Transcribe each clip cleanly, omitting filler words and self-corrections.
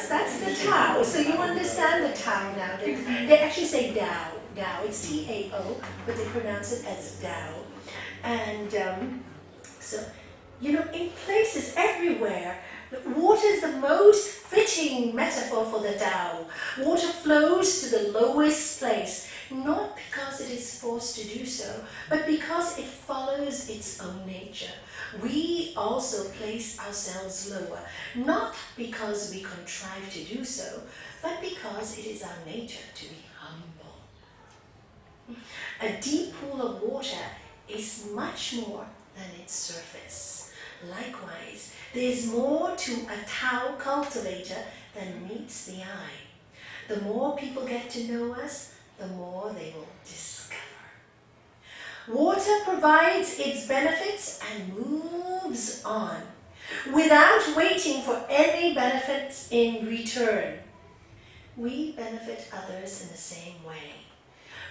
that's the Tao. So you understand the Tao now. They actually say Tao. Tao. It's T-A-O, but they pronounce it as Tao. And so, in places everywhere, water is the most fitting metaphor for the Tao. Water flows to the lowest place, not because it is forced to do so, but because it follows its own nature. We also place ourselves lower, not because we contrive to do so, but because it is our nature to be humble. A deep pool of water is much more than its surface. Likewise, there is more to a Tao cultivator than meets the eye. The more people get to know us, the more they will discover. Water provides its benefits and moves on without waiting for any benefits in return. We benefit others in the same way.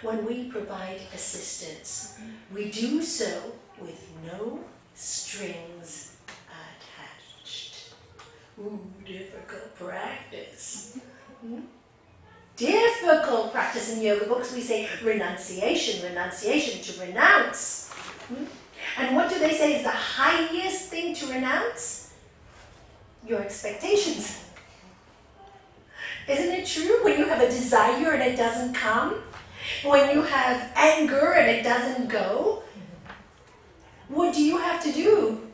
When we provide assistance, we do so with no strings attached. Ooh, difficult practice. Difficult practice in yoga books. We say renunciation, to renounce. And what do they say is the highest thing to renounce? Your expectations. Isn't it true? When you have a desire and it doesn't come, when you have anger and it doesn't go, what do you have to do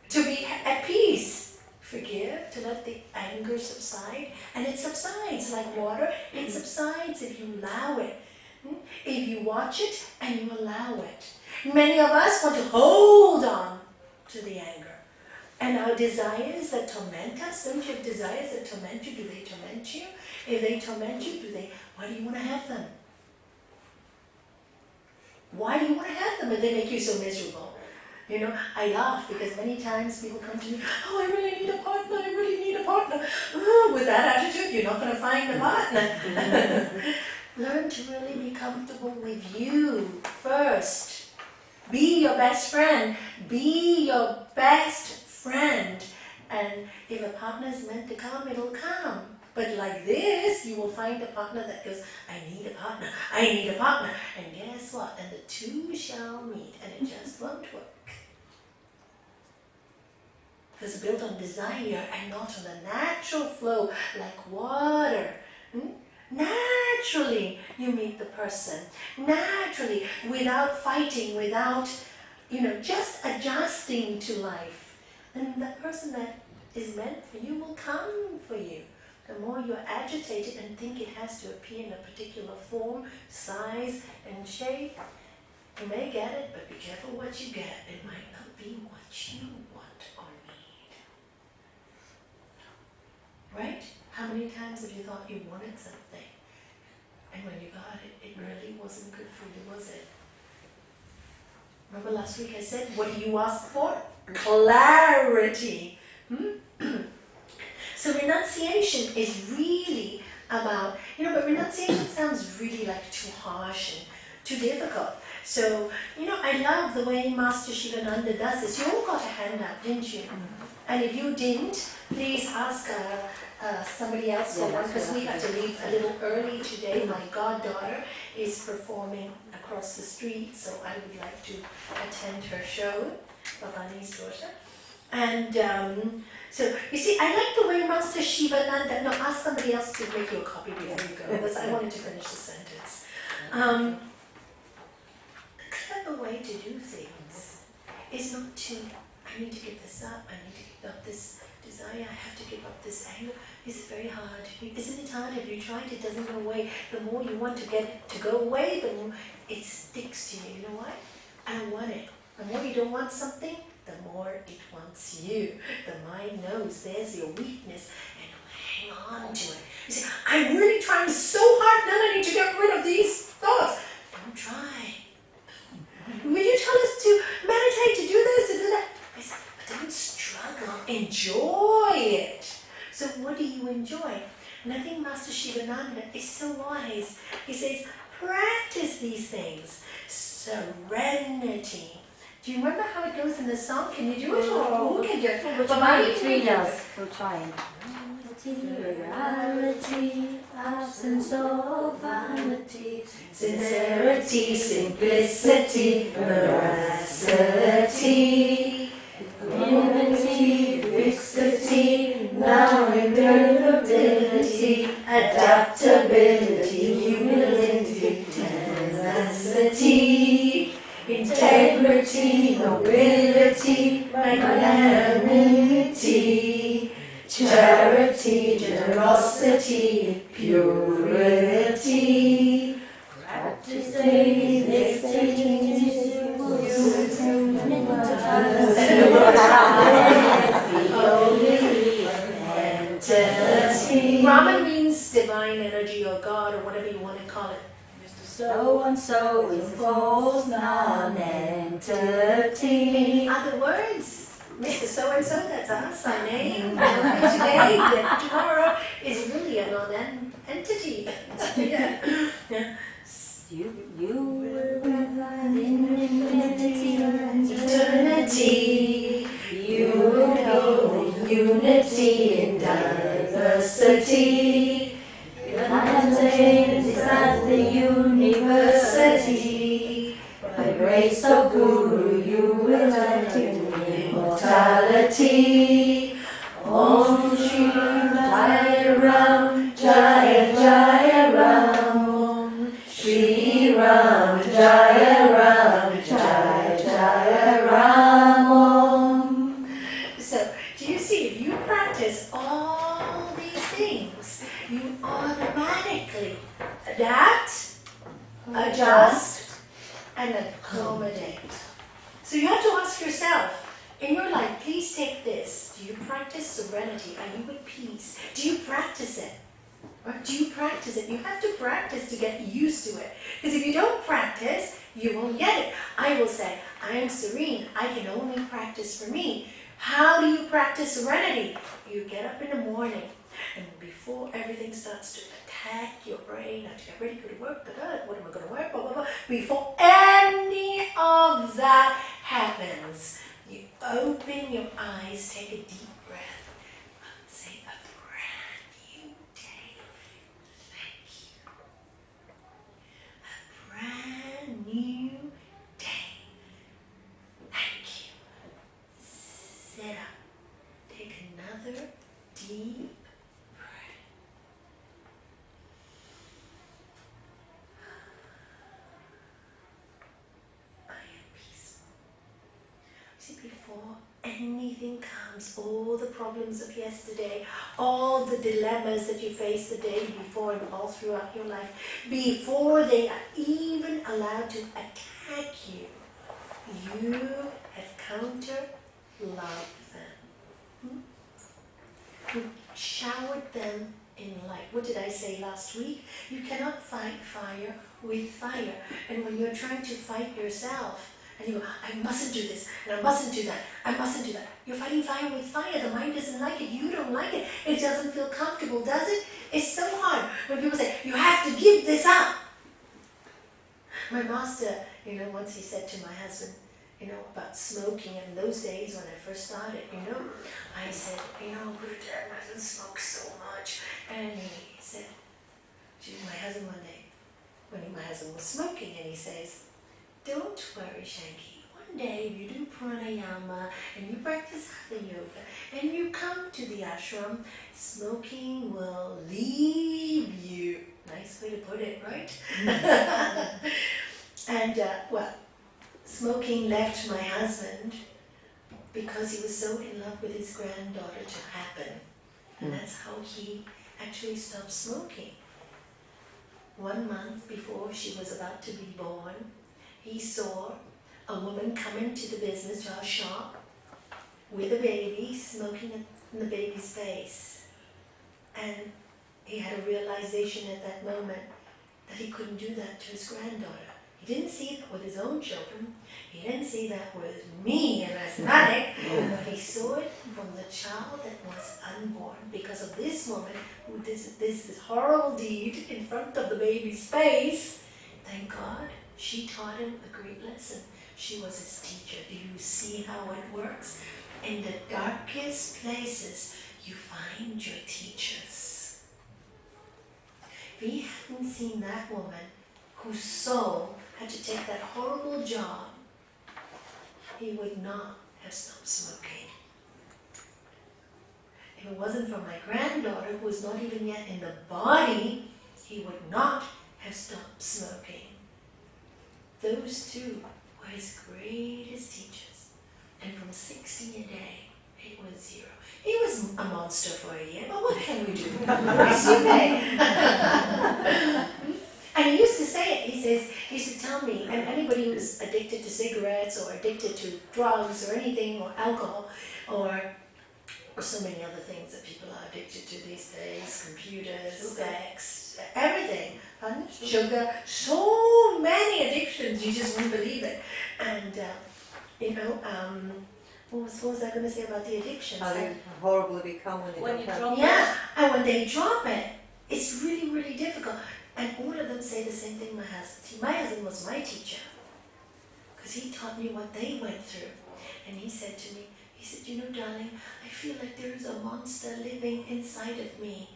to be at peace? Forgive, to let the anger subside. And it subsides like water. It subsides if you allow it. If you watch it and you allow it. Many of us want to hold on to the anger. And our desires that torment us, don't you have desires that torment you? Do they torment you? If they torment you, why do you want to have them? Why do you want to have them if they make you so miserable? I laugh because many times people come to me, oh, I really need a partner, Oh, with that attitude, you're not going to find a partner. Learn to really be comfortable with you first. Be your best friend. Be your best friend. And if a partner is meant to come, it'll come. But like this, you will find a partner that goes, I need a partner. And guess what? And the two shall meet, and it just won't work. Because it's built on desire and not on the natural flow like water. Naturally, you meet the person. Naturally, without fighting, without, just adjusting to life. And the person that is meant for you will come for you. The more you're agitated and think it has to appear in a particular form, size, and shape, you may get it, but be careful what you get. It might not be what you want or need. Right? How many times have you thought you wanted something, and when you got it, it really wasn't good for you, was it? Remember last week I said, what do you ask for? Clarity. So renunciation is really about, but renunciation sounds really like too harsh and too difficult. So, I love the way Master Shivananda does this. You all got a hand up, didn't you? And if you didn't, please ask somebody else for one, because we have to leave a little early today. My goddaughter is performing across the street, so I would like to attend her show, Bhavani's daughter. And so, you see, I like the way Master Shivananda, no, ask somebody else to make you a copy before you go, because I wanted to finish the sentence. The clever way to do things is not to, I need to give this up, I need to give up this desire, I have to give up this anger. It's very hard. Isn't it hard? If you try it, it doesn't go away. The more you want to get it to go away, the more it sticks to you. You know what? I don't want it. The more you don't want something, the more it wants you. The mind knows there's your weakness and it'll hang on to it. You say, I'm really trying so hard, Nalanie, to get rid of these thoughts. Don't try. Will you tell us to meditate, to do this, to do that? I said, but don't struggle. Enjoy it. So what do you enjoy? And I think Master Shivananda is so wise. He says, practice these things. Serenity. Do you remember how it goes in the song? Can you do it? Or who can do it? We're trying between us. We're trying. Reality, absence of vanity, Sincerity, simplicity, veracity, equanimity, fixity, non-irritability, adaptability, humility, tenacity, integrity, nobility, magnanimity, charity, generosity, purity, practicing Brahman means divine energy or God or whatever you want to call it. So and so is false non-entity. In other words, Mr. So-and-so, that's us, our name, today, that tomorrow is really a non-entity. Yeah. You will realize in infinity and Eternity, you will know unity in diversity. Accomodate inside the university. By grace of Guru, you will attain immortality. Om Shri Jaya Ram, Jaya Jaya Ram. Om Shri Ram, Jaya Ram, Jaya Jaya Ram. Om. So, do you see, if you practice all these things, you automatically adapt, adjust, and accommodate. So you have to ask yourself, in your life, please take this. Do you practice serenity? Are you at peace? Do you practice it? Or do you practice it? You have to practice to get used to it. Because if you don't practice, you won't get it. I will say, I am serene. I can only practice for me. How do you practice serenity? You get up in the morning, and before everything starts to attack your brain, I have to get ready to go to work, what am I going to wear, blah, blah, blah. Before any of that happens, you open your eyes, take a deep breath, say a brand new day. Thank you. A brand new day. Thank you. Sit up. Take another deep breath. I am peaceful. See, before anything comes, all the problems of yesterday, all the dilemmas that you faced the day before and all throughout your life, before they are even allowed to attack you, you have counter-loved them. You showered them in light. What did I say last week? You cannot fight fire with fire. And when you're trying to fight yourself, and you go, I mustn't do this, and I mustn't do that, I mustn't do that. You're fighting fire with fire. The mind doesn't like it. You don't like it. It doesn't feel comfortable, does it? It's so hard when people say, you have to give this up. My master, once he said to my husband, about smoking, and in those days when I first started, I said, Gurudev, I don't smoke so much. And he said to my husband one day, when my husband was smoking, and he says, don't worry, Shanky. One day you do pranayama and you practice hatha yoga and you come to the ashram, smoking will leave you. Nice way to put it, right? And, smoking left my husband because he was so in love with his granddaughter to happen. And that's how he actually stopped smoking. 1 month before she was about to be born, he saw a woman come into the business, to our shop, with a baby, smoking in the baby's face. And he had a realization at that moment that he couldn't do that to his granddaughter. He didn't see that with his own children. He didn't see that with me and asthmatic, but he saw it from the child that was unborn because of this woman who did this horrible deed in front of the baby's face. Thank God, she taught him a great lesson. She was his teacher. Do you see how it works? In the darkest places, you find your teachers. If he hadn't seen that woman whose soul had to take that horrible job, he would not have stopped smoking. If it wasn't for my granddaughter, who was not even yet in the body, he would not have stopped smoking. Those two were his greatest teachers. And from 60 a day, it was 0. He was a monster for a year, but what can we do? Price you pay. And he used to say it. He used to tell me, and anybody who's addicted to cigarettes or addicted to drugs or anything, or alcohol, or so many other things that people are addicted to these days, computers, sex, everything, sugar, so many addictions, you just wouldn't believe it. And, what was I going to say about the addictions? How horrible it become when you drop it. Yeah, and when they drop it, it's really, really difficult. And all of them say the same thing, my husband. My husband was my teacher, because he taught me what they went through. And he said to me, you know, darling, I feel like there is a monster living inside of me.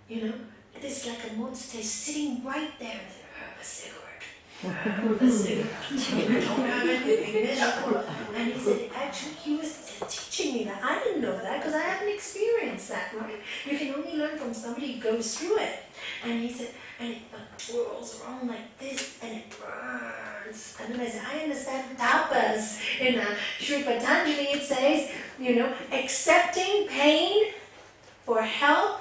You know, it's like a monster sitting right there. And I said, have a cigarette. Have a cigarette. Don't have anything miserable. And he said, actually, he was teaching me that. I didn't know that because I haven't experienced that, right? You can only learn from somebody who goes through it. And he said, and it twirls around like this, and it burns. And then I said, I understand tapas. In Sri Patanjali it says, you know, accepting pain for help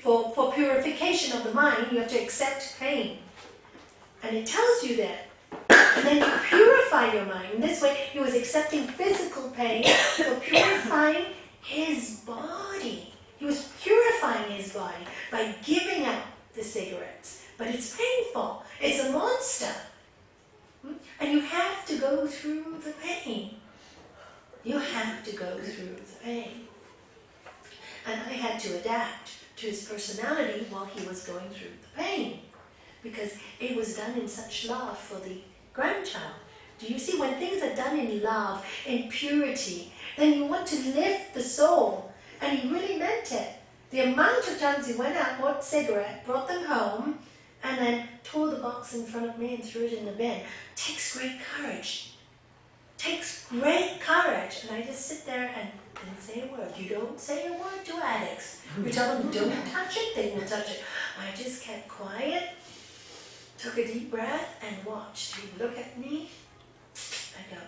for purification of the mind, you have to accept pain. And it tells you that. And then you purify your mind. In this way, he was accepting physical pain for purifying his body. He was purifying his body by giving up the cigarettes. But it's painful. It's a monster. And you have to go through the pain. You have to go through the pain. And I had to adapt to his personality while he was going through the pain. Because it was done in such love for the grandchild. Do you see, when things are done in love, in purity, then you want to lift the soul. And he really meant it. The amount of times he went out, bought a cigarette, brought them home, and then tore the box in front of me and threw it in the bin. Takes great courage. Takes great courage. And I just sit there and didn't say a word. You don't say a word to addicts. You tell them don't touch it, they will touch it. I just kept quiet, took a deep breath, and watched. He'd look at me, I go,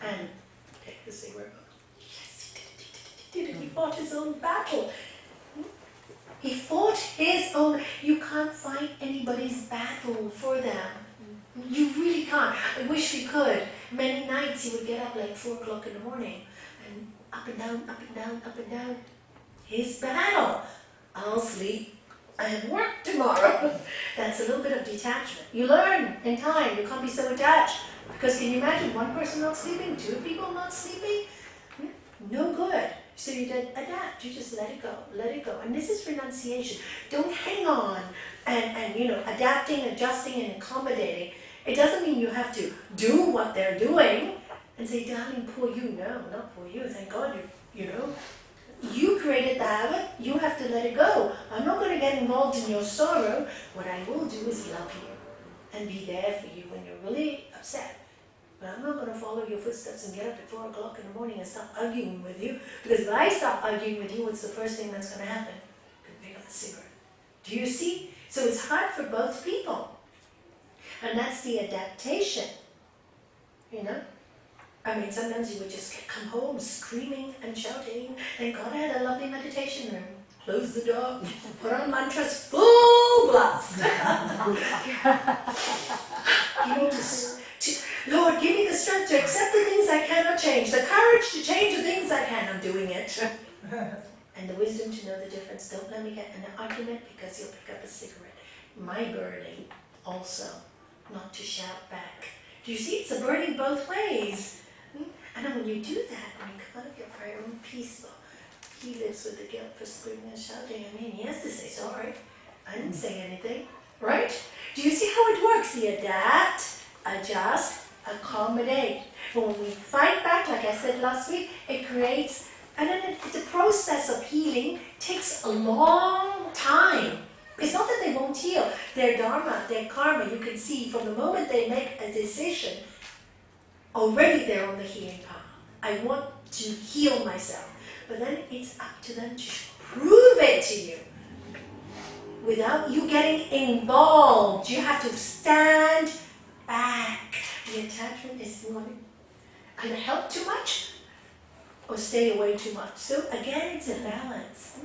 and take the cigarette. Yes, he did it. He fought his own battle. He fought his own. You can't fight anybody's battle for them. You really can't. I wish we could. Many nights he would get up like 4 o'clock in the morning and up and down, up and down, up and down. His battle. I'll sleep. I have work tomorrow. That's a little bit of detachment. You learn in time. You can't be so attached. Because can you imagine one person not sleeping, 2 people not sleeping? No good. So you adapt. You just let it go. Let it go. And this is renunciation. Don't hang on and you know, adapting, adjusting, and accommodating. It doesn't mean you have to do what they're doing and say, darling, poor you. No, not poor you. Thank God you know. You created the habit, you have to let it go. I'm not going to get involved in your sorrow. What I will do is love you and be there for you when you're really upset. But I'm not going to follow your footsteps and get up at 4 o'clock in the morning and start arguing with you. Because if I start arguing with you, what's the first thing that's going to happen? I'm going to pick up a cigarette. Do you see? So it's hard for both people. And that's the adaptation. You know? I mean, sometimes you would just come home screaming and shouting. Thank God I had a lovely meditation room. Close the door, put on mantras, full blast. Lord, give me the strength to accept the things I cannot change, the courage to change the things I can. I'm doing it. And the wisdom to know the difference. Don't let me get in an argument because you'll pick up a cigarette. My burning also, not to shout back. Do you see? It's a burning both ways. And then when you do that, when you come out of your prayer room peaceful, he lives with the guilt for screaming and shouting. I mean, he has to say sorry. I didn't say anything, right? Do you see how it works? The adapt, adjust, accommodate. But when we fight back, like I said last week, it creates, and then the process of healing takes a long time. It's not that they won't heal. Their dharma, their karma, you can see from the moment they make a decision, already they're on the healing path. I want to heal myself. But then it's up to them to prove it to you. Without you getting involved, you have to stand back. The attachment is one. Can I help too much or stay away too much? So again, it's a balance.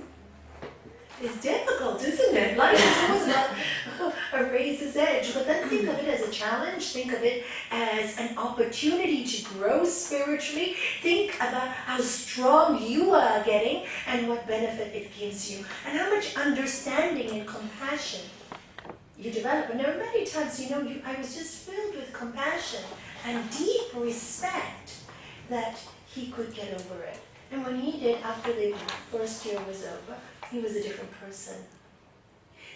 It's difficult, isn't it? Life is always not a razor's edge. But then think of it as a challenge. Think of it as an opportunity to grow spiritually. Think about how strong you are getting and what benefit it gives you. And how much understanding and compassion you develop. And there are many times, I was just filled with compassion and deep respect that he could get over it. And when he did, after the first year was over, he was a different person.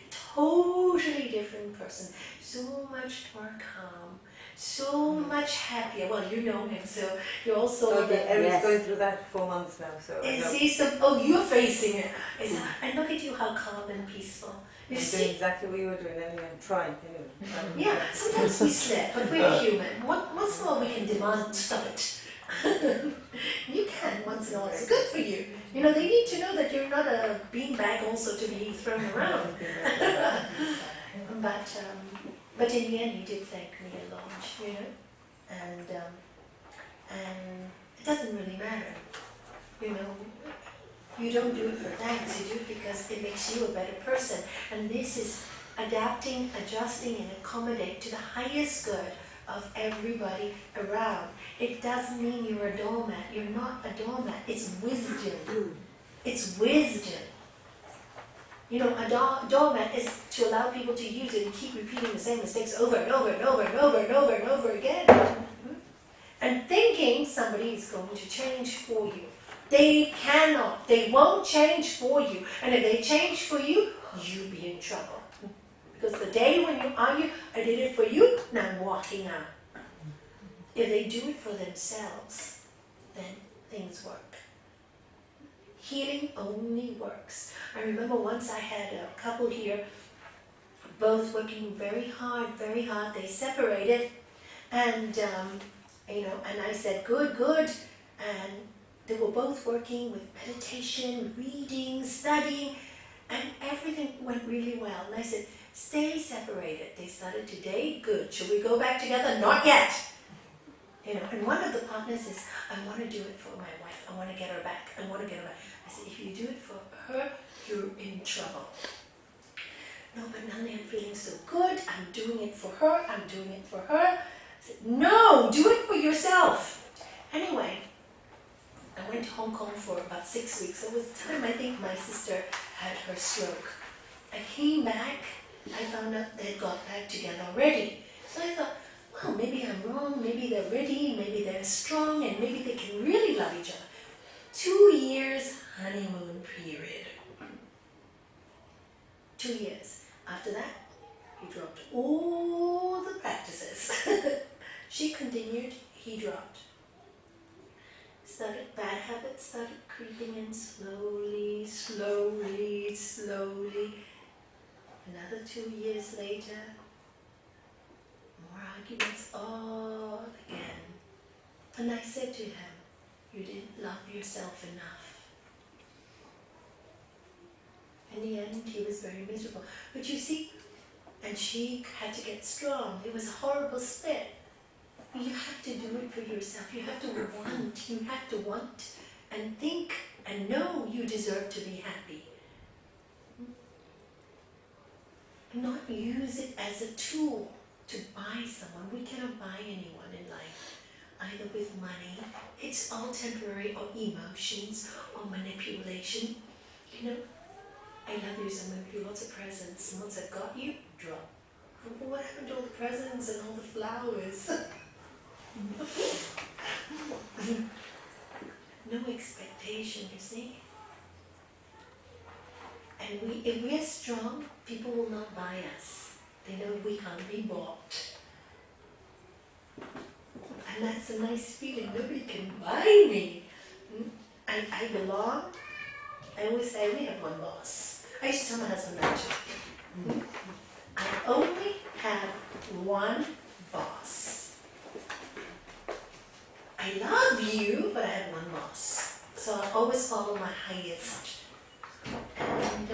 Totally different person. So much more calm. So much happier. Well, you know him, so you also... Okay, Eric's going through that 4 months now, so... Is he so... Oh, you're facing it. And look at you, how calm and peaceful. I'm doing exactly what you were doing, anyway. I'm trying, anyway. Yeah, sometimes we slip, but we're human. Once in a while we can demand, stop it. You can once in a while. It's good for you. They need to know that you're not a beanbag also to be thrown around. But in the end, he did thank me a lot, and it doesn't really matter. You don't do it for thanks. You do it because it makes you a better person. And this is adapting, adjusting, and accommodate to the highest good of everybody around. It doesn't mean you're a doormat. You're not a doormat. It's wisdom. It's wisdom. A doormat is to allow people to use it and keep repeating the same mistakes over and over and over and over and over and over again. And thinking somebody is going to change for you. They cannot. They won't change for you. And if they change for you, you'll be in trouble. Because the day when you argue, I did it for you, now I'm walking out. If they do it for themselves, then things work. Healing only works. I remember once I had a couple here, both working very hard. They separated, and and I said, good. And they were both working with meditation, reading, studying, and everything went really well. And I said, stay separated. They started today, good. Should we go back together? Not yet. And one of the partners says, I want to do it for my wife. I want to get her back. I said, if you do it for her, you're in trouble. No, but Nalanie, I'm feeling so good. I'm doing it for her. I said, no, do it for yourself. Anyway, I went to Hong Kong for about 6 weeks. It was the time I think my sister had her stroke. I came back. I found out they'd got back together already. So I thought, well, maybe I'm wrong, maybe they're ready, maybe they're strong, and maybe they can really love each other. 2 years honeymoon period. 2 years. After that, he dropped all the practices. She continued, he dropped. Bad habits started creeping in slowly. Another 2 years later, more arguments all again. And I said to him, you didn't love yourself enough. In the end, he was very miserable. But you see, and she had to get strong. It was a horrible split. You have to do it for yourself. You have to want and think and know you deserve to be happy. Not use it as a tool to buy someone. We cannot buy anyone in life, either with money. It's all temporary, or emotions, or manipulation. I love you, so I'm going to give you lots of presents. And once I've got you, drop. What happened to all the presents and all the flowers? No expectation, you see. And if we're strong, people will not buy us. They know we can't be bought. And that's a nice feeling. Nobody can buy me. And I belong. I always say we have one boss. I used to tell my husband that too. I only have one boss. I love you, but I have one boss. So I always follow my highest. And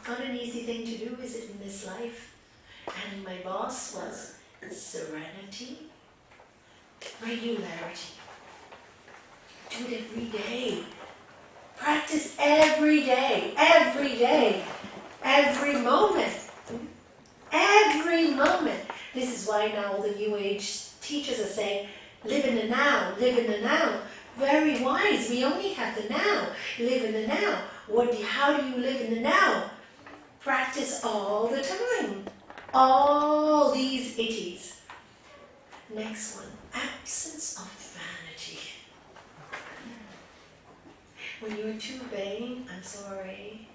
not an easy thing to do, is it, in this life? And my boss was serenity, regularity. Do it every day. Practice every day, every moment. Every moment. This is why now all the New Age teachers are saying, live in the now, live in the now. Very wise. We only have the now. Live in the now. How do you live in the now? Practice all the time. All these 80s. Next one. Absence of vanity. When you're too vain, I'm sorry,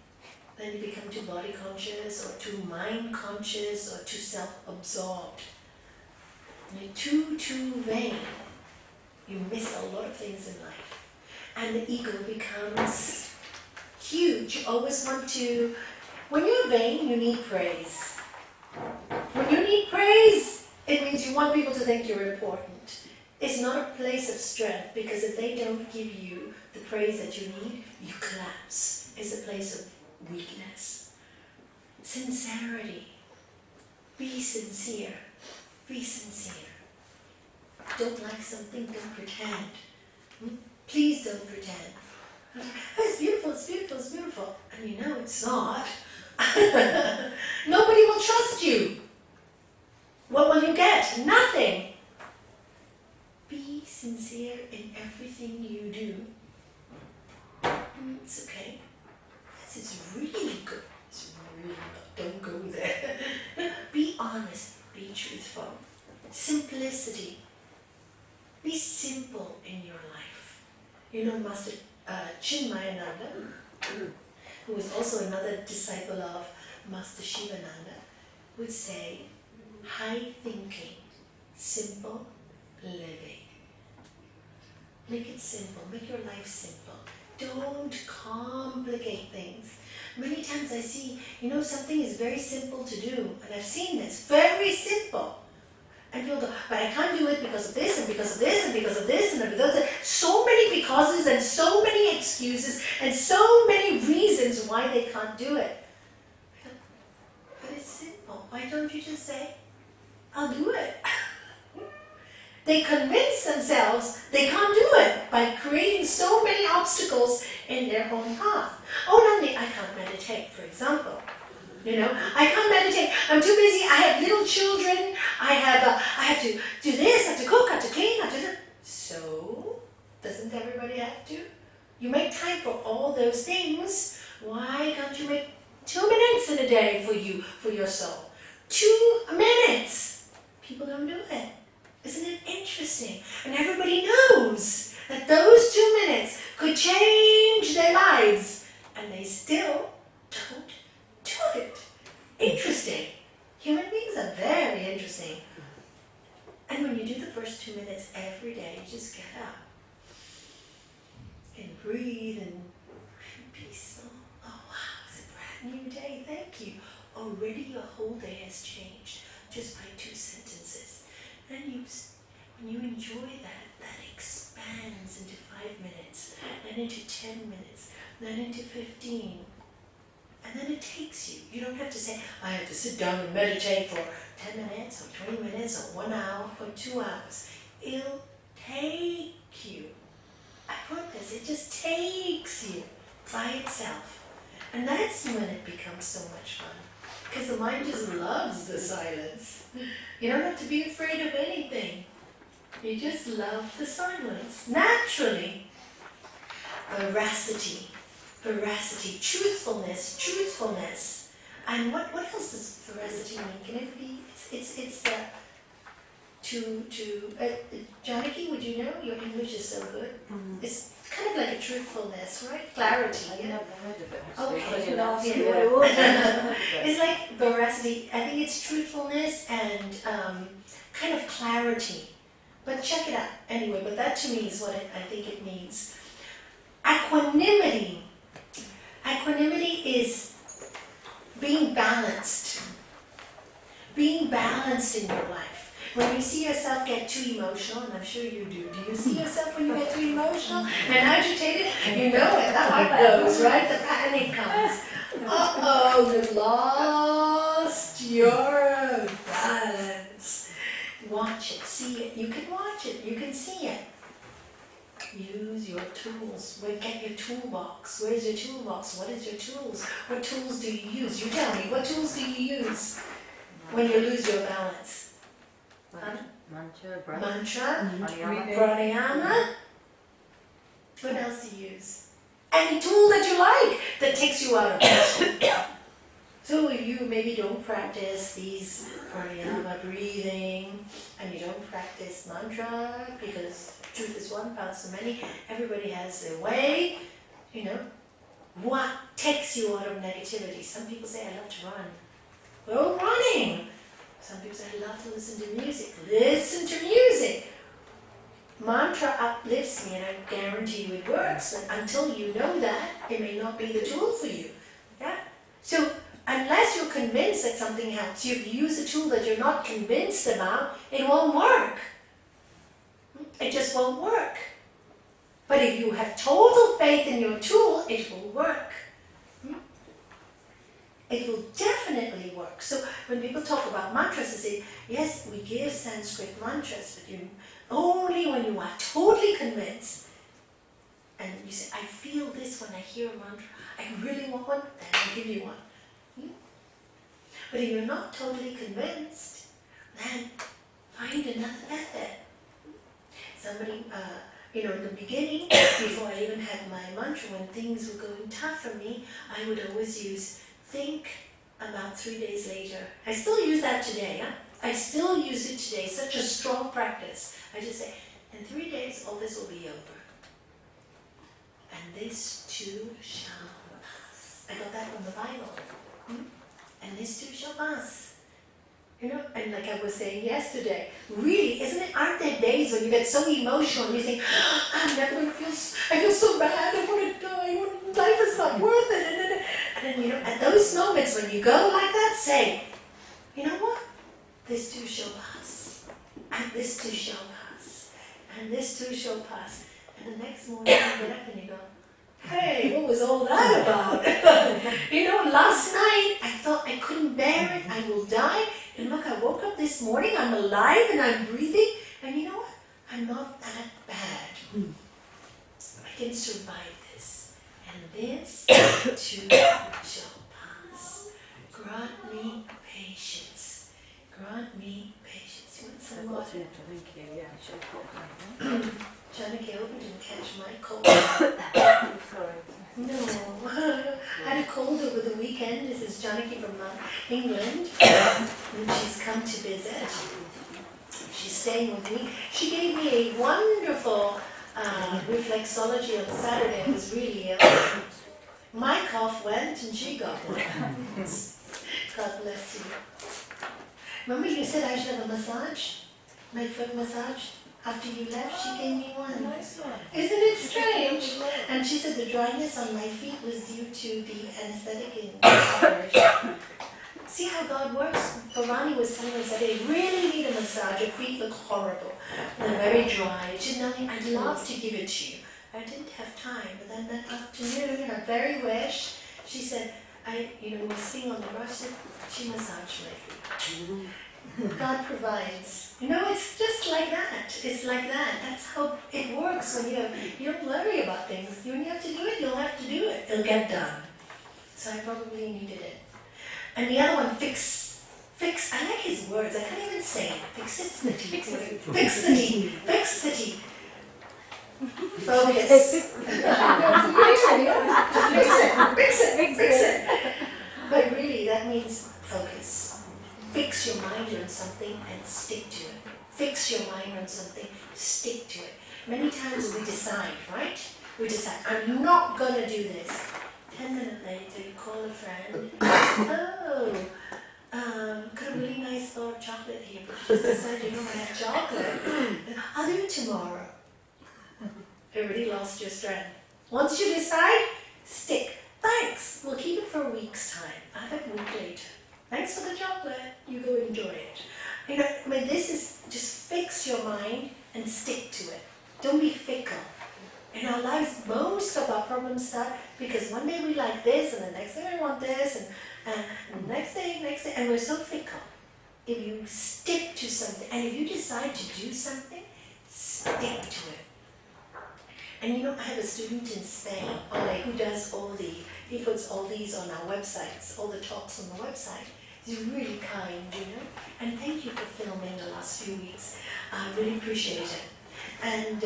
then you become too body conscious or too mind conscious or too self-absorbed. When you're too vain, you miss a lot of things in life. And the ego becomes huge. You always want to, when you're vain, you need praise. When you need praise, it means you want people to think you're important. It's not a place of strength, because if they don't give you the praise that you need, you collapse. It's a place of weakness. Sincerity. Be sincere. Be sincere. Don't like something, don't pretend. Please don't pretend. Oh, it's beautiful, it's beautiful, it's beautiful. And you know it's not. Nobody will trust you. What will you get? Nothing. Be sincere in everything you do. It's okay. Yes, it's really good. It's really good. Don't go there. Be honest. Be truthful. Simplicity. Be simple in your life. You know, Master Chinmayananda, who was also another disciple of Master Shivananda, would say, high thinking, simple living. Make it simple. Make your life simple. Don't complicate things. Many times I see, something is very simple to do, and I've seen this, very simple. And you'll go, but I can't do it because of this, and because of this, and because of this, and because of that. So many becauses, and so many excuses, and so many reasons why they can't do it. But it's simple. Why don't you just say, I'll do it? They convince themselves they can't do it by creating so many obstacles in their own path. Oh, Nalanie, I can't meditate, for example. I can't meditate. I'm too busy. I have little children. I have to do this. I have to cook. I have to clean. I have to do. So, doesn't everybody have to? You make time for all those things. Why can't you make 2 minutes in a day for you, for your soul? 2 minutes. People don't do it. Isn't it interesting? And everybody knows that those 2 minutes could change their lives, and they still don't do it. Interesting. Human beings are very interesting. And when you do the first 2 minutes every day, you just get up and breathe and be peaceful. Oh wow, it's a brand new day. Thank you. Already your whole day has changed just by 2 sentences. Then when you enjoy that expands into 5 minutes, then into 10 minutes, then into 15. And then it takes you. You don't have to say, I have to sit down and meditate for 10 minutes or 20 minutes or 1 hour or 2 hours. It'll take you. I promise, it just takes you by itself. And that's when it becomes so much fun. Because the mind just loves the silence. You don't have to be afraid of anything. You just love the silence. Naturally. Veracity, truthfulness. And what else does veracity mean? Can it be, Janaki, would you know? Your English is so good. It's kind of like a truthfulness, right? Clarity. I've Yeah? never heard of it. Okay. Yeah. It's like veracity. I think it's truthfulness and kind of clarity. But check it out anyway. But that to me is what I think it means. Equanimity. Equanimity is being balanced. Being balanced in your life. When you see yourself get too emotional, and I'm sure you do. Do you see yourself when you get too emotional and agitated? You know it. That's how it goes, right? The panic comes. Uh-oh, you've lost your balance. Watch it, see it. You can watch it, you can see it. Use your tools. Get your toolbox. Where's your toolbox? What is your tools? What tools do you use? You tell me, what tools do you use when you lose your balance? Mantra, breath. Mantra, Pranayama. pranayama. What else do you use? Any tool that you like that takes you out of balance. So if you maybe don't practice these pranayama breathing, and you don't practice mantra, because truth is one, parts are many, everybody has their way, what takes you out of negativity? Some people say, I love to run. Go running. Some people say, I love to listen to music. Listen to music. Mantra uplifts me, and I guarantee you it works. But until you know that, it may not be the tool for you. Yeah? So unless you're convinced that something helps you, if you use a tool that you're not convinced about, it won't work. It just won't work. But if you have total faith in your tool, it will work. It will definitely work. So when people talk about mantras, they say, yes, we give Sanskrit mantras, but only when you are totally convinced. And you say, I feel this when I hear a mantra. I really want one, then I'll give you one. But if you're not totally convinced, then find another method. Somebody, in the beginning, before I even had my mantra, when things were going tough for me, I would always use think about 3 days later. I still use that today. I still use it today. Such a strong practice. I just say, in 3 days, all this will be over. And this too shall pass. I got that from the Bible. And this too shall pass. And like I was saying yesterday, really, aren't there days when you get so emotional and you think, I'm never going to I feel so bad, I want to die, life is not worth it. And then, at those moments when you go like that, say, you know what? This too shall pass. And this too shall pass. And this too shall pass. And the next morning you get up and you go, hey, what was all that about? Last night I thought I couldn't bear it, I will die. And look, I woke up this morning, I'm alive and I'm breathing. And you know what? I'm not that bad. I can survive this. And this too shall pass. Grant me patience. Grant me patience. You want some water? Thank you. Yeah, sure. Janaki, I hope you didn't catch my cold. Sorry. No, I had a cold over the weekend. This is Janaki from England, and she's come to visit. She's staying with me. She gave me a wonderful reflexology on Saturday. I was really ill. My cough went and she got one. God bless you. Remember you said I should have a massage? My foot massage? After you left, she gave me one. Nice one. Isn't it strange? And she said the dryness on my feet was due to the anesthetic in operation. See how God works? Bharani was telling us that they really need a massage. Your feet look horrible. They're very dry. She said, Nalanie, I'd love to give it to you. I didn't have time. But then that afternoon, her very wish, she said, was sitting on the brush, she massaged my feet. God provides. It's just like that. It's like that. That's how it works when you don't worry about things. When you have to do it, you'll have to do it. It'll get done. So I probably needed it. And the other one, fix. I like his words. I can't even say it. Fixity. Focus. Fix it. But really, that means focus. Fix your mind on something and stick to it. Fix your mind on something, stick to it. Many times we decide, right? We decide, I'm not going to do this. 10 minutes later, you call a friend. Oh, got a really nice bar of chocolate here, but I just decided, I have chocolate. I'll do it tomorrow. Already lost your strand. Once you decide, stick. Thanks. We'll keep it for a week's time. I'll have it a week later. Thanks for the chocolate. You go enjoy it. This is just fix your mind and stick to it. Don't be fickle. In our lives, most of our problems start because one day we like this, and the next day we want this, and next day, and we're so fickle. If you stick to something, and if you decide to do something, stick to it. And I have a student in Spain, Ole, who does he puts all these on our websites, all the talks on the website. He's really kind, and thank you for filming the last few weeks. I really appreciate it. And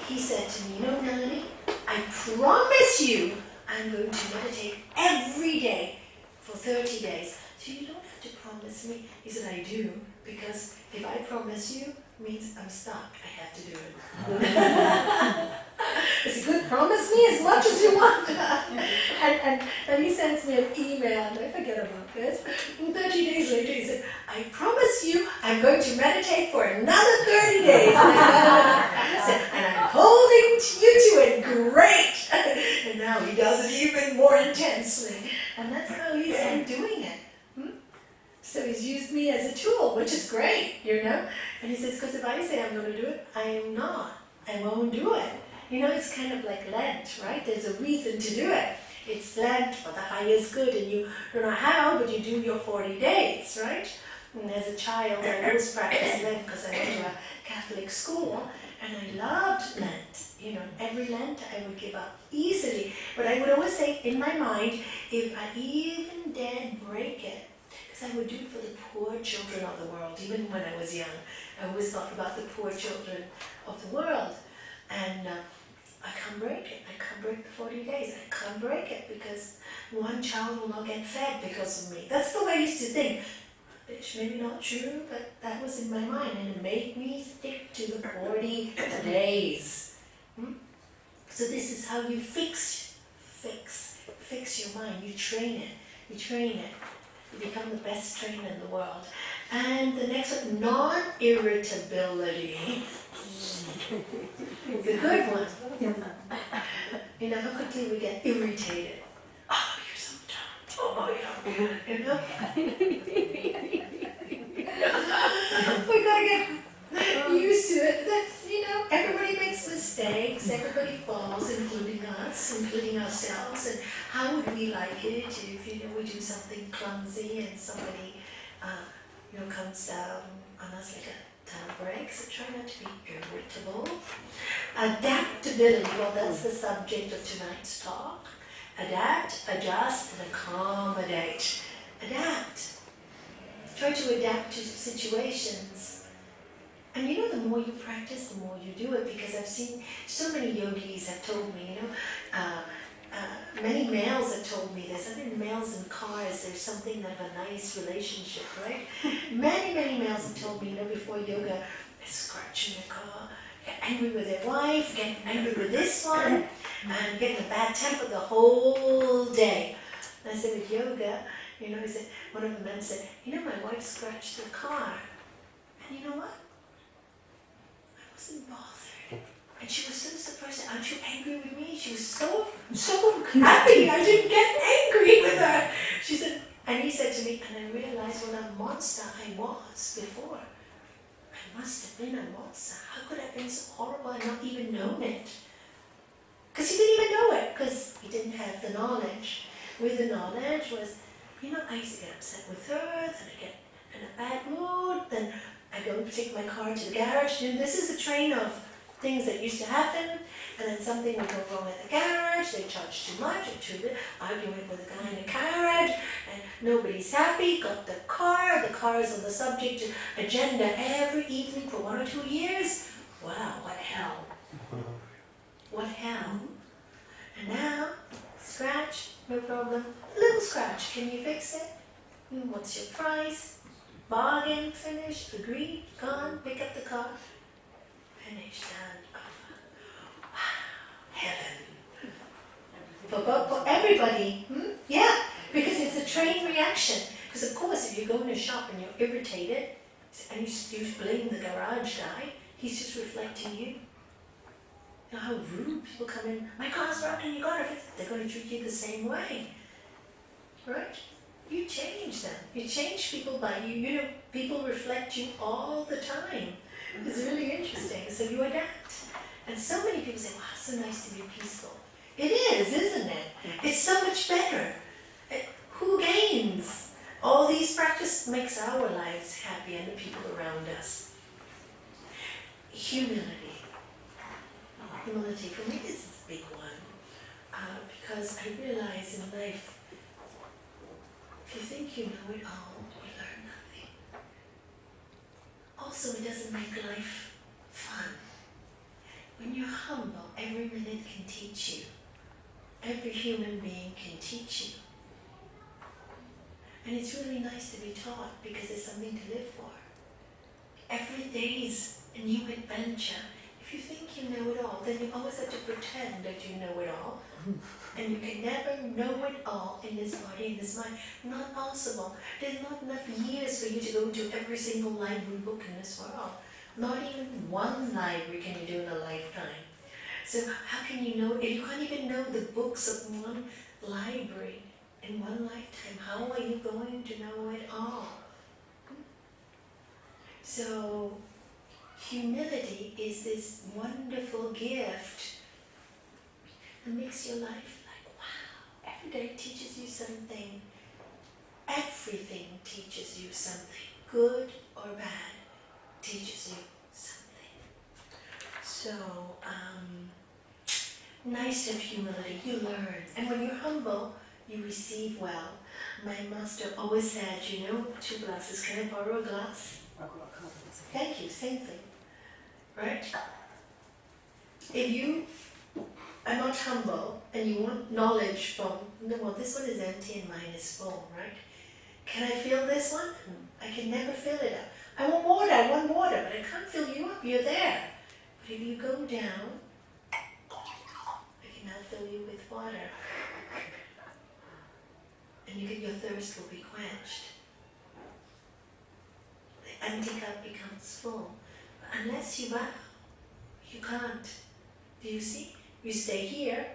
he said to me, Nalanie, I promise you I'm going to meditate every day for 30 days. So you don't have to promise me. He said, I do, because if I promise you, it means I'm stuck. I have to do it. It's a good, promise me as much as you want. and he sends me an email, and I forget about this. And 30 days later, he said, I promise you I'm going to meditate for another 30 days. And I'm holding you to it. Great. And now he does it even more intensely. And that's how he's been doing it. So he's used me as a tool, which is great, And he says, because if I say I'm going to do it, I am not. I won't do it. It's kind of like Lent, right? There's a reason to do it. It's Lent for the highest good, and you don't know how, but you do your 40 days, right? And as a child, I always practiced Lent because I went to a Catholic school, and I loved Lent. Every Lent I would give up easily. But I would always say in my mind, if I even dared break it, because I would do it for the poor children of the world, even when I was young. I always thought about the poor children of the world. And I can't break it. I can't break the 40 days. I can't break it because one child will not get fed because of me. That's the way I used to think. Which maybe not true, but that was in my mind. And it made me stick to the 40 days. So this is how you fix your mind. You train it. You become the best trainer in the world. And the next one, non-irritability. It's a good one. How quickly we get irritated. Oh, you're so dumb. Oh, we gotta get used to it. That everybody makes mistakes. Everybody falls, including us, including ourselves. And how would we like it if we do something clumsy and somebody comes down on us like a ton of bricks? So try not to be irritable. Adaptability. Well, that's the subject of tonight's talk. Adapt, adjust, and accommodate. Adapt. Try to adapt to situations. And the more you practice, the more you do it, because I've seen so many yogis have told me, many males have told me this. I think males in cars, there's something of a nice relationship, right? Many males have told me, before yoga, they're scratching the car, get angry with their wife, get angry with this one, and get in a bad temper the whole day. And I said, with yoga, he said, one of the men said, my wife scratched the car. And you know what? I wasn't bothered. And she was so surprised. Aren't you angry with me? She was so happy I didn't get angry with her. She said, and he said to me, and I realized what a monster I was before. I must have been a monster. How could I have been so horrible and not even known it? Because he didn't even know it, because he didn't have the knowledge. With the knowledge was, I used to get upset with her, then I get in a bad mood, then I go take my car to the garage, and this is a train of things that used to happen, and then something would go wrong at the garage, they charge too much, or too little, arguing with the guy in the garage, and nobody's happy, got the car is on the subject agenda every evening for 1 or 2 years. Wow, what hell. What hell. And now, scratch, no problem. Little scratch, can you fix it? What's your price? Bargain, finished, agreed, gone, pick up the car. Finished, done. Heaven. For everybody. Yeah, because it's a train same reaction. Because of course, if you go in a shop and you're irritated, and you blame the garage guy, he's just reflecting you. You know how rude people come in, my car's broken, you gotta fix it. They're gonna treat you the same way. Right? You change them. You change people by you. You know, people reflect you all the time. It's really interesting. So you adapt. And so many people say, wow, it's so nice to be peaceful. It is, isn't it? It's so much better. Who gains? All these practice makes our lives happy and the people around us. Humility. Humility for me is a big one. Because I realize in life, if you think you know it all, you learn nothing. Also, it doesn't make life fun. When you're humble, every minute can teach you. Every human being can teach you. And it's really nice to be taught because there's something to live for. Every day is a new adventure. If you think you know it all, then you always have to pretend that you know it all. And you can never know it all in this body, in this mind. Not possible. There's not enough years for you to go to every single library book in this world. Not even one library can you do in a lifetime. So how can you know, if you can't even know the books of one library in one lifetime, how are you going to know it all? So humility is this wonderful gift that makes your life like, wow, every day teaches you something. Everything teaches you something, good or bad, teaches you something. So, nice to have humility, you learn. And when you're humble, you receive well. My master always said, you know, 2 glasses, can I borrow a glass? Thank you, same thing. Right? If you are not humble and you want knowledge from, no, well, this one is empty and mine is full, right? Can I fill this one? I can never fill it up. I want water, but I can't fill you up, you're there. But if you go down, I can now fill you with water. And your thirst will be quenched. The empty cup becomes full. But unless you bow, you can't. Do you see? You stay here,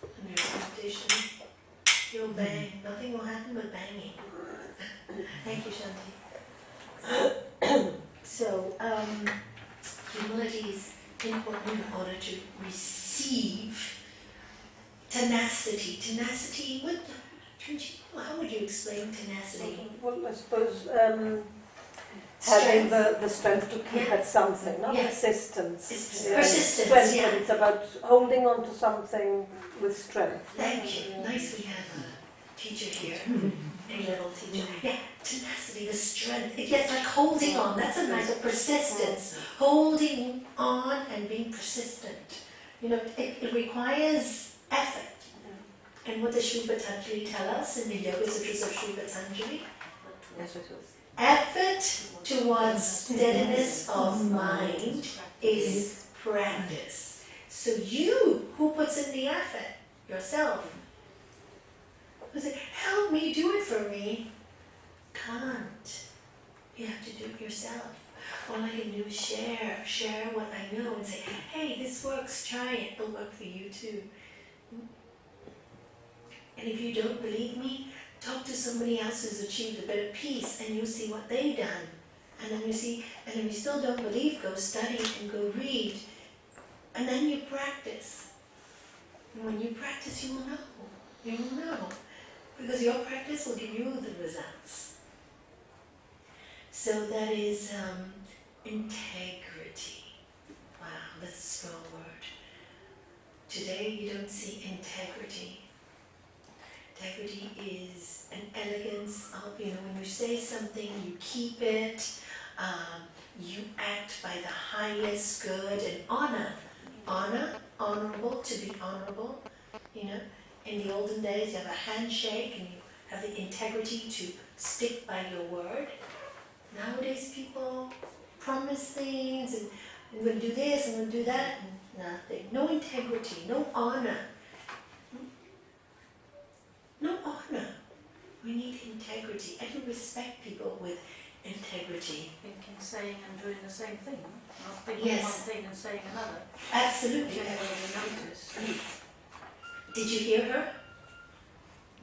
and there's competition. You'll bang. Nothing will happen but banging. Thank you, Shanti. So, humility is important in order to receive tenacity. Tenacity, how would you explain tenacity? Well, I suppose having the strength to keep at something, not persistence. It's persistence, strength, yeah. but it's about holding on to something with strength. Thank you. Nice we have a teacher here, A-level teacher. Yeah, tenacity, the strength. It's like holding on. That's a nice persistence. Holding on and being persistent. You know, it requires effort. And what does Sri Patanjali tell us in the Yoga Sutras of Sri Patanjali? Effort towards steadiness of mind is practice. So you, who puts in the effort? Yourself. Who says, help me, do it for me. Can't. You have to do it yourself. All I can do is share what I know and say, hey, this works, try it, it'll work for you too. And if you don't believe me, talk to somebody else who's achieved a better peace and you'll see what they've done. And then you see, and if you still don't believe, go study and go read. And then you practice. And when you practice, you will know. You will know. Because your practice will give you the results. So that is integrity. Wow, that's a strong word. Today you don't see integrity. Integrity is an elegance of, when you say something, you keep it, you act by the highest good and honor. Honor, honorable, to be honorable. In the olden days you have a handshake and you have the integrity to stick by your word. Nowadays people promise things and I'm going to do this, I'm going to do that, and nothing. No integrity, no honor. No honor. We need integrity, and you respect people with integrity. Thinking, saying and doing the same thing. Not thinking Yes. one thing and saying another. Absolutely. Generally notice. Did you hear her?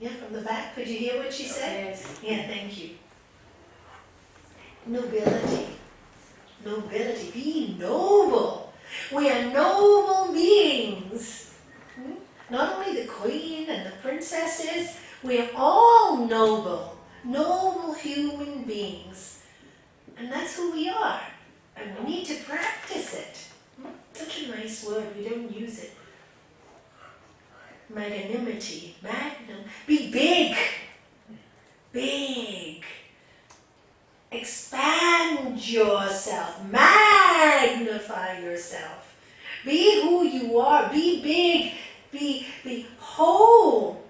Yeah, from the back. Could you hear what she said? Yes. Yeah, thank you. Nobility. Nobility. Be noble. We are noble beings. Not only the queen and the princesses, we are all noble. Noble human beings. And that's who we are. And we need to practice it. Such a nice word, we don't use it. Magnanimity, magnum, be big, big. Expand yourself, magnify yourself. Be who you are, be big, be whole.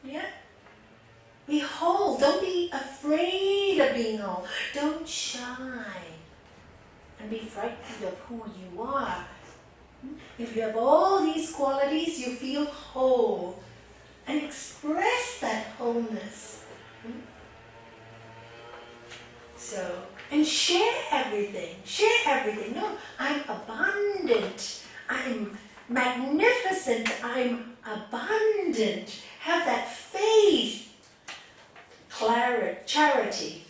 Yeah? Be whole, don't be afraid of being whole. Don't shy and be frightened of who you are. If you have all these qualities, you feel whole. And express that wholeness. So, and share everything. Share everything. No, I'm abundant. I'm magnificent. I'm abundant. Have that faith. Charity.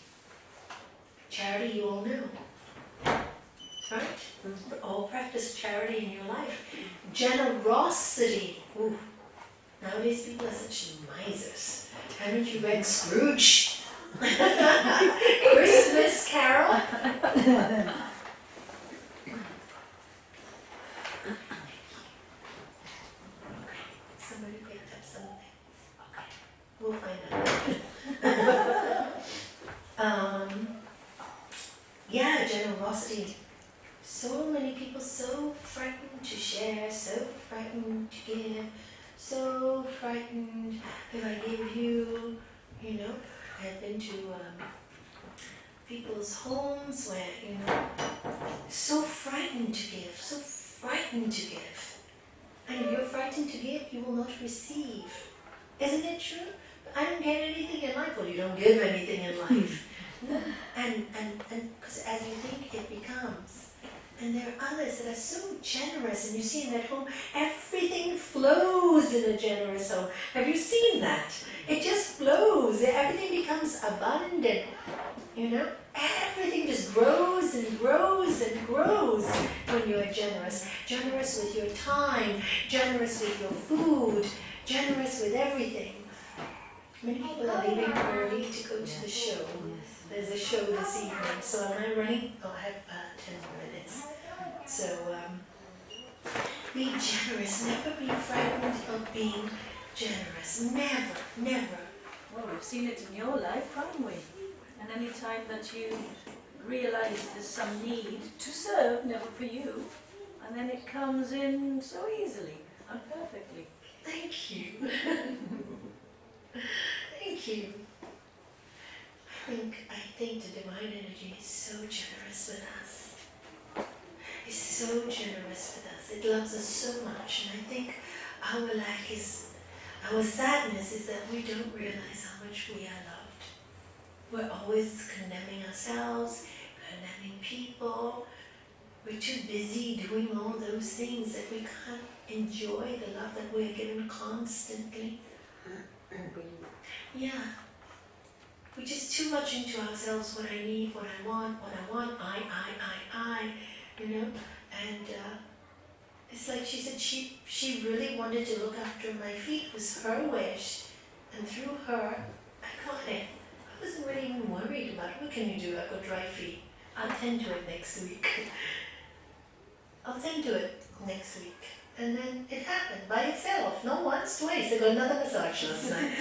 Charity you all know. Right? All practice charity in your life. Generosity. Ooh. Nowadays people are such misers. Haven't you read Scrooge? Christmas Carol? Somebody picked up something. Okay. We'll find out. Yeah, generosity. So many people so frightened to share, so frightened to give, so frightened if I give you, I've been to people's homes where, so frightened to give, so frightened to give. And if you're frightened to give, you will not receive. Isn't it true? I don't get anything in life. Well, you don't give anything in life. And because as you think, it becomes. And there are others that are so generous, and you see in that home, everything flows in a generous home. Have you seen that? It just flows. Everything becomes abundant. Everything just grows and grows and grows when you're generous. Generous with your time, generous with your food, generous with everything. Many people are leaving early to go to the show. There's a show this evening, so am I running? Oh, I have 10 more minutes. So, be generous. Never be frightened of being generous. Never, never. Well, we've seen it in your life, haven't we? And any time that you realise there's some need to serve, never for you, and then it comes in so easily and perfectly. Thank you. Thank you. I think the divine energy is so generous with us. It's so generous with us. It loves us so much. And I think our sadness is that we don't realize how much we are loved. We're always condemning ourselves, condemning people. We're too busy doing all those things that we can't enjoy the love that we're given constantly. Yeah. We're just too much into ourselves, what I need, what I want, I, and it's like she said she really wanted to look after my feet. It was her wish, and through her, I got it. I wasn't really even worried about it. What can you do? I've got dry feet. I'll tend to it next week. I'll tend to it next week. And then it happened by itself. Not once, twice. I got another massage last night.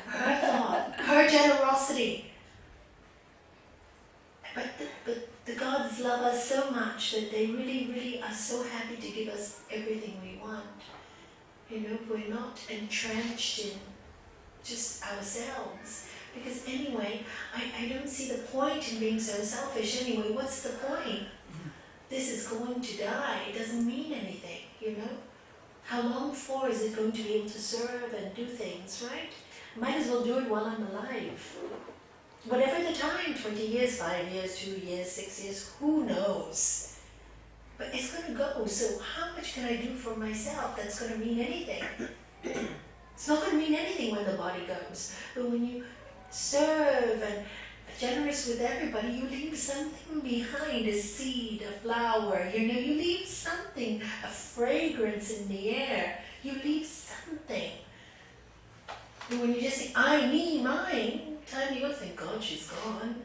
Her thought, her generosity. But the gods love us so much that they really, really are so happy to give us everything we want. We're not entrenched in just ourselves. Because anyway, I don't see the point in being so selfish anyway. What's the point? This is going to die. It doesn't mean anything, How long for is it going to be able to serve and do things, right? Might as well do it while I'm alive. Whatever the time, 20 years, 5 years, 2 years, 6 years, who knows? But it's going to go, so how much can I do for myself that's going to mean anything? It's not going to mean anything when the body goes. But when you serve and are generous with everybody, you leave something behind, a seed, a flower, you leave something, a fragrance in the air. You leave something. And when you just say, I, me, mine, time you go, thank God she's gone.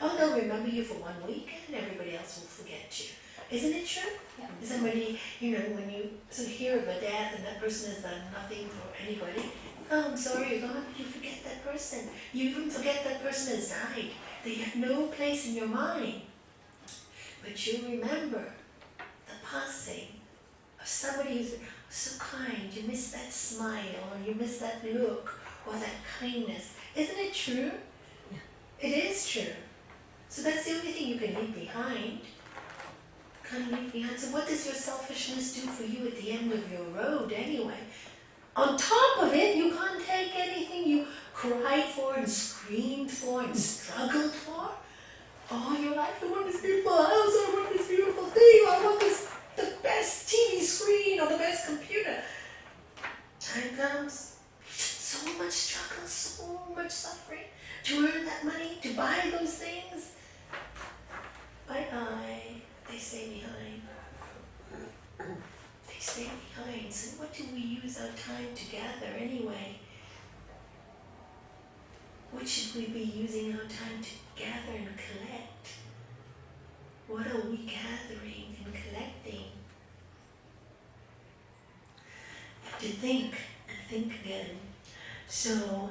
Oh, they'll remember you for 1 week and everybody else will forget you. Isn't it true? Yeah. Somebody, when you hear of a death and that person has done nothing for anybody, oh, I'm sorry you're gone, but you forget that person. You even forget that person has died. They have no place in your mind. But you remember the passing of somebody who's so kind. You miss that smile, or you miss that look, or that kindness. Isn't it true? Yeah. It is true. So that's the only thing you can leave behind. Can't leave behind. So what does your selfishness do for you at the end of your road anyway? On top of it, you can't take anything you cried for and screamed for and struggled for. All your life, I want this beautiful house, I want this beautiful thing, I want the best TV screen or the best computer. Time comes, so much struggle, so much suffering to earn that money, to buy those things. Bye-bye, they stay behind. They stay behind. So what do we use our time to gather anyway? What should we be using our time to gather and collect? What are we gathering and collecting? You have to think and think again. So,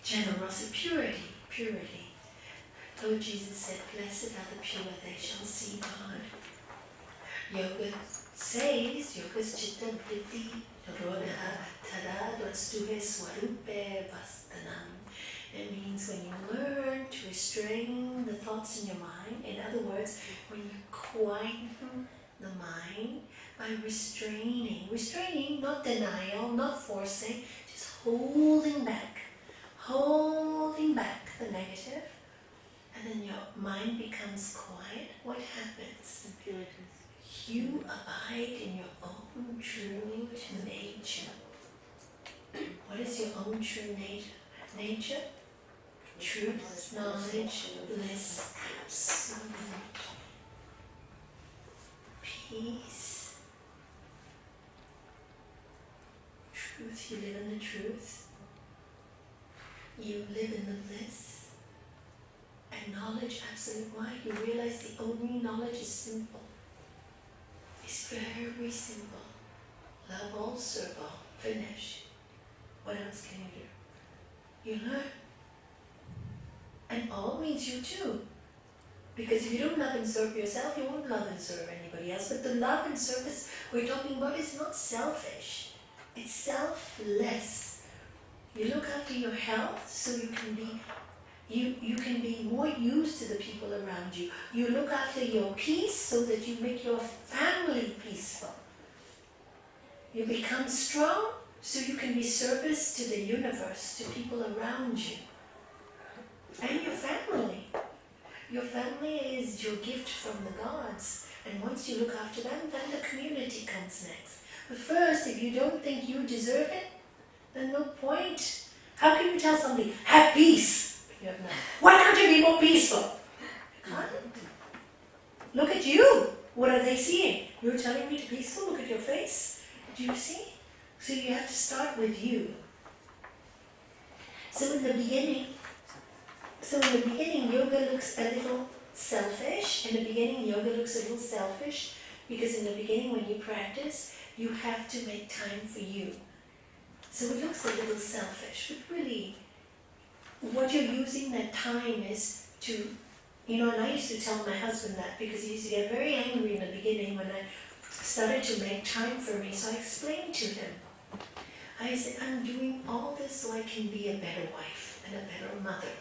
generosity, purity. Lord Jesus said, blessed are the pure, they shall see God. Yoga says, yoga's chitta vritti, rodaha tada dvastuhe swarupe vastanam. It means when you learn to restrain the thoughts in your mind, in other words, when you quieten the mind by restraining, not denial, not forcing, just holding back the negative, and then your mind becomes quiet, what happens? You abide in your own true nature. What is your own true nature? Truth, knowledge, bliss, absolute peace. Truth, you live in the truth. You live in the bliss. And knowledge, absolute. Why? You realize the only knowledge is simple. It's very simple. Love all, serve all. Finish. What else can you do? You learn. And all means you too. Because if you don't love and serve yourself, you won't love and serve anybody else. But the love and service we're talking about is not selfish. It's selfless. You look after your health so you can be more used to the people around you. You look after your peace so that you make your family peaceful. You become strong so you can be service to the universe, to people around you. And your family. Your family is your gift from the gods. And once you look after them, then the community comes next. But first, if you don't think you deserve it, then no point. How can you tell somebody, have peace? You have none. Why can't you be more peaceful? You can't. Look at you. What are they seeing? You're telling me to be peaceful? Look at your face. Do you see? So you have to start with you. So in the beginning, yoga looks a little selfish. In the beginning, yoga looks a little selfish because in the beginning, when you practice, you have to make time for you. So it looks a little selfish, but really, what you're using that time is to, and I used to tell my husband that because he used to get very angry in the beginning when I started to make time for me. So I explained to him. I said, I'm doing all this so I can be a better wife and a better mother.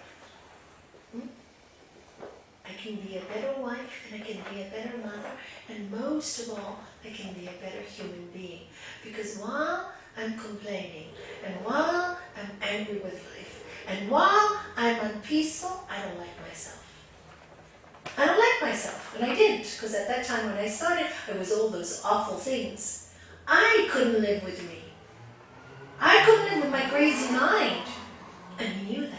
I can be a better wife, and I can be a better mother, and most of all, I can be a better human being. Because while I'm complaining, and while I'm angry with life, and while I'm unpeaceful, I don't like myself. I don't like myself, and I didn't, because at that time when I started, it was all those awful things. I couldn't live with me. I couldn't live with my crazy mind, and he knew that.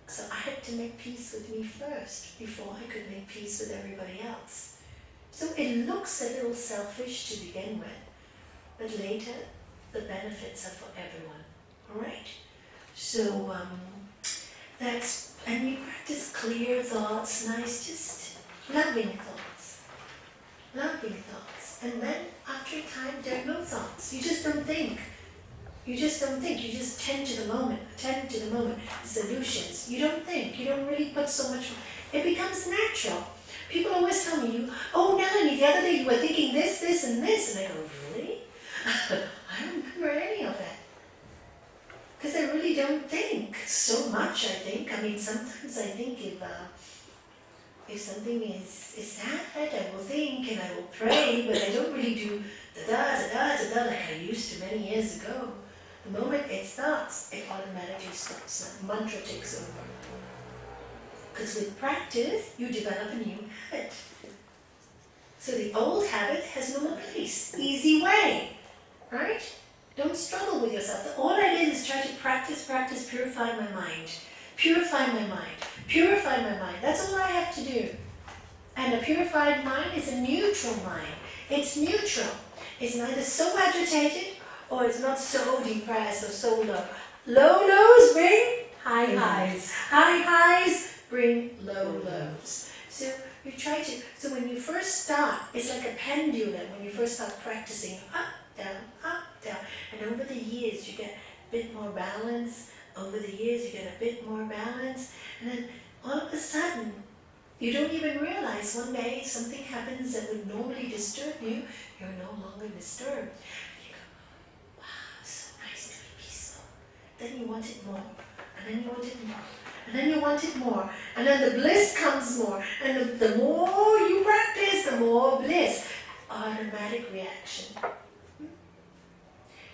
So I had to make peace with me first, before I could make peace with everybody else. So it looks a little selfish to begin with, but later the benefits are for everyone, all right? So that's, and you practice clear thoughts, nice, just loving thoughts. Loving thoughts. And then after a time, there are no thoughts. You just don't think. You just don't think. You just tend to the moment. Solutions. You don't think. You don't really put so much. It becomes natural. People always tell me, oh, Nalanie, the other day you were thinking this, this, and this. And I go, really? I don't remember any of that. Because I really don't think so much, I think. I mean, sometimes I think if something is sad, I will think and I will pray, but I don't really do da-da, like I used to many years ago. The moment it starts, it automatically stops. That mantra takes over. Because with practice, you develop a new habit. So the old habit has no more place. Easy way, right? Don't struggle with yourself. All I did is try to practice, purify my mind. Purify my mind. Purify my mind. That's all I have to do. And a purified mind is a neutral mind. It's neutral. It's neither so agitated or it's not so depressed or so low. Low lows bring high highs. High highs bring low lows. So you try to, so when you first start, it's like a pendulum when you first start practicing. Up, down, and over the years you get a bit more balance, over the years you get a bit more balance, and then all of a sudden you don't even realize one day something happens that would normally disturb you, you're no longer disturbed. And you go, wow, it's so nice to be peaceful. Then you want it more, and then you want it more, and then you want it more, and then the bliss comes more, and the more you practice, the more bliss. Automatic reaction.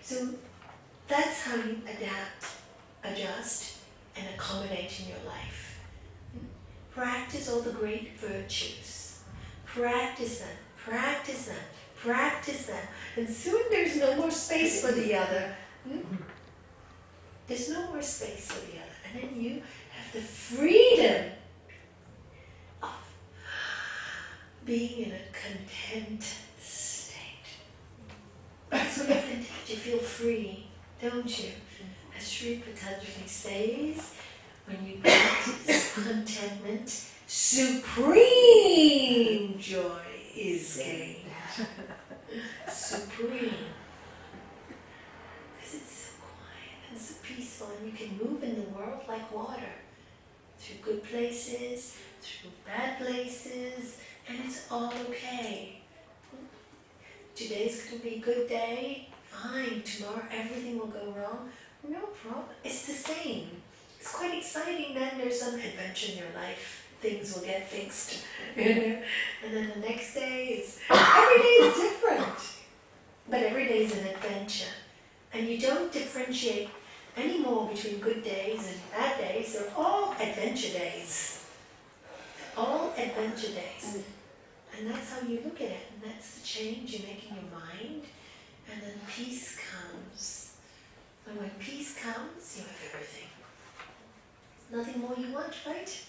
So that's how you adapt, adjust, and accommodate in your life. Practice all the great virtues. Practice them, practice them, practice them. And soon there's no more space for the other. There's no more space for the other. And then you have the freedom of being in a content state. That's when you're content, you feel free, don't you? As Sri Patanjali says, when you practice contentment, supreme joy is gained. Supreme. Because it's so quiet and so peaceful, and you can move in the world like water. Through good places, through bad places, and it's all okay. Today's going to be a good day, fine. Tomorrow everything will go wrong, no problem. It's the same. It's quite exciting then. There's some adventure in your life. Things will get fixed, and then the next day is, every day is different. But every day is an adventure. And you don't differentiate anymore between good days and bad days. They're all adventure days. All adventure days. And that's how you look at it. And that's the change you make in your mind. And then peace comes. And when peace comes, you have everything. Nothing more you want, right?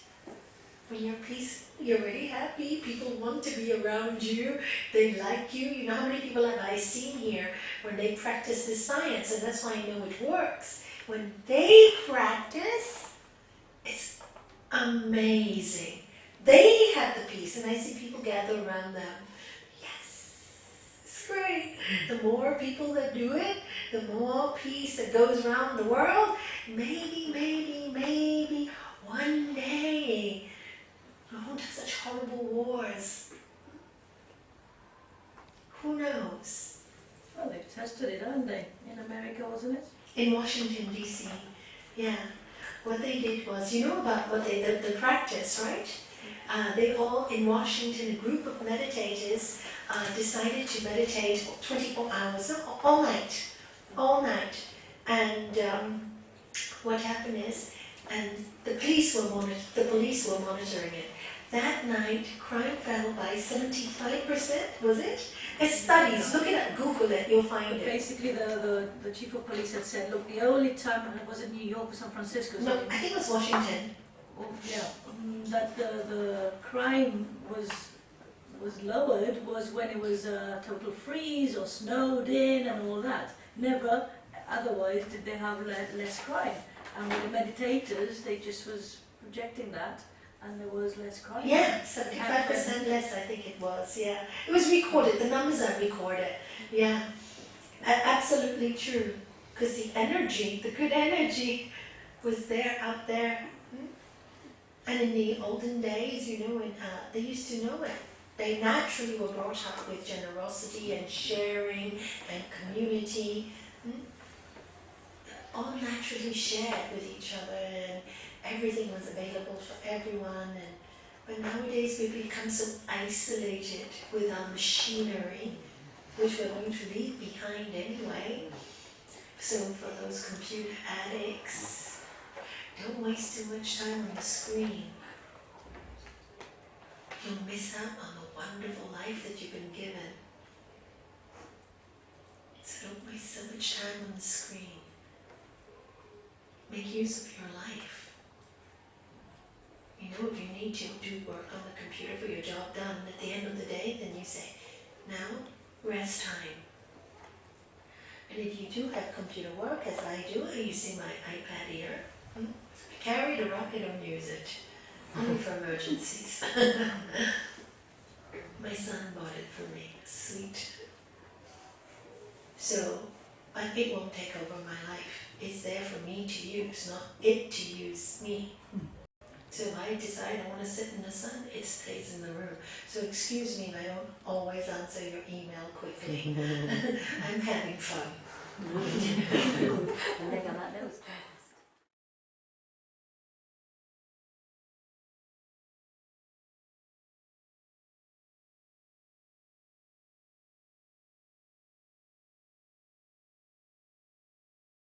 When you're peace, you're already happy. People want to be around you. They like you. You know how many people have I seen here when they practice this science? And that's why I know it works. When they practice, it's amazing. They have the peace, and I see people gather around them. Yes, it's great. The more people that do it, the more peace that goes around the world. Maybe one day we won't have such horrible wars. Who knows? Well, they've tested it, haven't they? In America, wasn't it? In Washington, D.C., yeah. What they did was, you know about what the practice, right? They all, in Washington, a group of meditators decided to meditate 24 hours, no, all night. And what happened is, and the police were monitoring it. That night, crime fell by 75%, was it? It's studies, look it up, Google it, you'll find But it. basically, the chief of police had said, look, the only time, was it New York or San Francisco? No, I think it was Washington. That the crime was lowered was when it was a total freeze or snowed in and all that. Never, otherwise, did they have less crime. And with the meditators, they just was projecting that, and there was less crime. Yeah, 75% less, I think it was, yeah. It was recorded, the numbers are recorded, yeah. Absolutely true. Because the energy, the good energy, was there, out there. And in the olden days, they used to know it. They naturally were brought up with generosity and sharing and community. All naturally shared with each other, and everything was available for everyone. But nowadays we've become so isolated with our machinery, which we're going to leave behind anyway. So for those computer addicts, don't waste too much time on the screen. You'll miss out on the wonderful life that you've been given. So don't waste so much time on the screen. Make use of your life. If you need to do work on the computer for your job done at the end of the day, then you say, now, rest time. And if you do have computer work, as I do, you see my iPad here. I carry it around, I don't use it. Only for emergencies. My son bought it for me. Sweet. So, but it won't take over my life. It's there for me to use, not it to use me. So if I decide I want to sit in the sun, it stays in the room. So excuse me if I don't always answer your email quickly. I'm having fun. I think on that note.